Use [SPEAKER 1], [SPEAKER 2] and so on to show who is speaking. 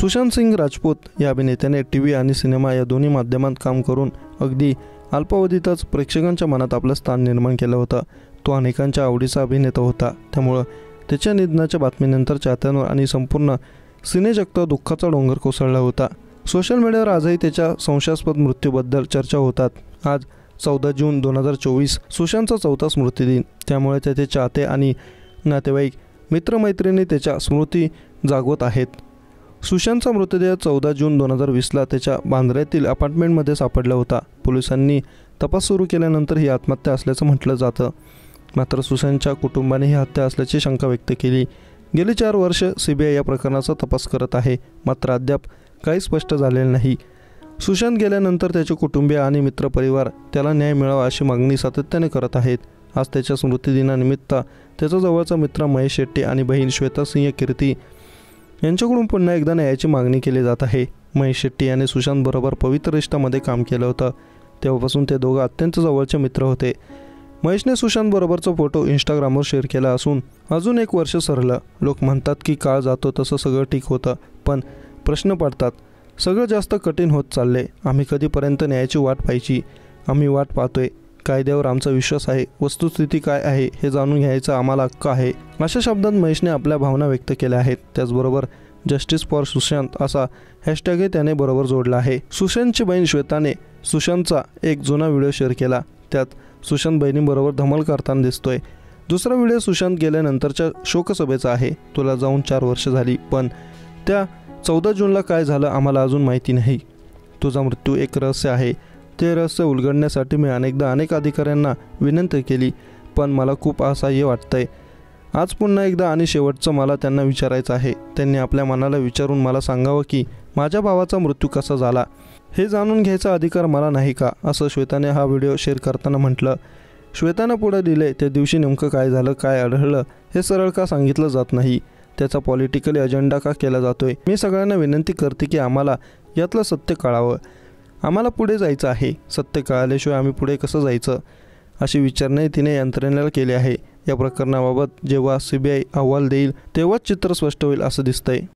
[SPEAKER 1] सुशांत सिंग राजपूत या अभिनेत्याने टीव्ही आणि सिनेमा या दोन्ही माध्यमांत काम करून अगदी अल्पावधीतच प्रेक्षकांच्या मनात आपलं स्थान निर्माण केलं होतं। तो अनेकांच्या आवडीचा अभिनेता होता, त्यामुळं त्याच्या निधनाच्या बातमीनंतर चाहत्यांवर आणि संपूर्ण सिनेजगतात दुःखाचा डोंगर कोसळला होता। सोशल मीडियावर आजही त्याच्या संशयास्पद मृत्यूबद्दल चर्चा होतात। आज 14 जून 2024 सुशांतचा 4था स्मृतिदिन, त्यामुळे त्याचे चाहते आणि नातेवाईक मित्रमैत्रिणी त्याच्या स्मृती जागवत आहेत। सुशांतचा मृतदेह 14 जून 2020ला त्याच्या बांद्र्यातील अपार्टमेंटमध्ये सापडला होता। पोलिसांनी तपास सुरू केल्यानंतर ही आत्महत्या असल्याचं म्हटलं जातं, मात्र सुशांतच्या कुटुंबाने ही हत्या असल्याची शंका व्यक्त केली। गेली 4 वर्ष CBI या प्रकरणाचा तपास करत आहे, मात्र अद्याप काही स्पष्ट झालेलं नाही। सुशांत गेल्यानंतर त्याचे कुटुंबीय आणि मित्रपरिवार त्याला न्याय मिळावा अशी मागणी सातत्याने करत आहेत। आज त्याच्या स्मृतिदिनानिमित्त त्याचा जवळचा मित्र महेश शेट्टी आणि बहीण श्वेता सिंह कीर्ती यांच्याकडून पुन्हा एकदा न्यायाची मागणी केली जात आहे। महेश शेट्टी याने सुशांतबरोबर पवित्र रिश्तामध्ये काम केलं होतं, तेव्हापासून ते दोघं अत्यंत जवळचे मित्र होते। महेशने सुशांतबरोबरचा फोटो इंस्टाग्रामवर शेअर केला असून अजून 1 वर्ष सरलं। लोक म्हणतात की काळ जातो तसं सगळं ठीक होतं, पण प्रश्न पडतात, सगळं जास्त कठीण होत चालले। आम्ही कधीपर्यंत न्यायाची वाट पाहायची? आम्ही वाट पाहतोय, कायद्यावर आमचा विश्वास आहे, वस्तुस्थिती काय आहे हे जाणून घ्यायचा आम्हाला हक्क आहे, अशा शब्दांत महेशने आपल्या भावना व्यक्त केल्या आहेत। त्याचबरोबर जस्टिस फॉर सुशांत असा हॅशटॅगही त्याने बरोबर जोडला आहे। सुशांतची बहीण श्वेताने सुशांतचा एक जुना व्हिडिओ शेअर केला, त्यात सुशांत बहिणीबरोबर धमाल करताना दिसतोय। दुसरा व्हिडिओ सुशांत गेल्यानंतरच्या शोकसभेचा आहे। तुला जाऊन 4 वर्ष झाली, पण त्या 14 जूनला काय झालं आम्हाला अजून माहिती नाही। तुझा मृत्यू एक रहस्य आहे, ते रहस्य उलगडण्यासाठी मी अनेक अधिकाऱ्यांना विनंती केली, पण मला खूप असहाय्य वाटतंय। आज पुन्हा एकदा आणि शेवटचं मला त्यांना विचारायचं आहे। त्यांनी आपल्या मनाला विचारून मला सांगावं की माझ्या भावाचा मृत्यू कसा झाला हे जाणून घ्यायचा अधिकार मला नाही का, असं श्वेताने हा व्हिडिओ शेअर करताना म्हटलं। श्वेतानं पुढे दिले, त्या दिवशी नेमकं काय झालं, काय आढळलं हे सरळ का सांगितलं जात नाही, त्याचा पॉलिटिकली अजेंडा का केला जातोय। मी सगळ्यांना विनंती करते की आम्हाला यातलं सत्य कळावं, आम्हाला पुढे जायचं आहे, सत्य कळाल्याशिवाय आम्ही पुढे कसं जायचं, अशी विचारणा तिने यंत्रणेला केली आहे। या प्रकरणाबाबत जेव्हा CBI अहवाल देईल तेव्हाच चित्र स्पष्ट होईल असं दिसतंय।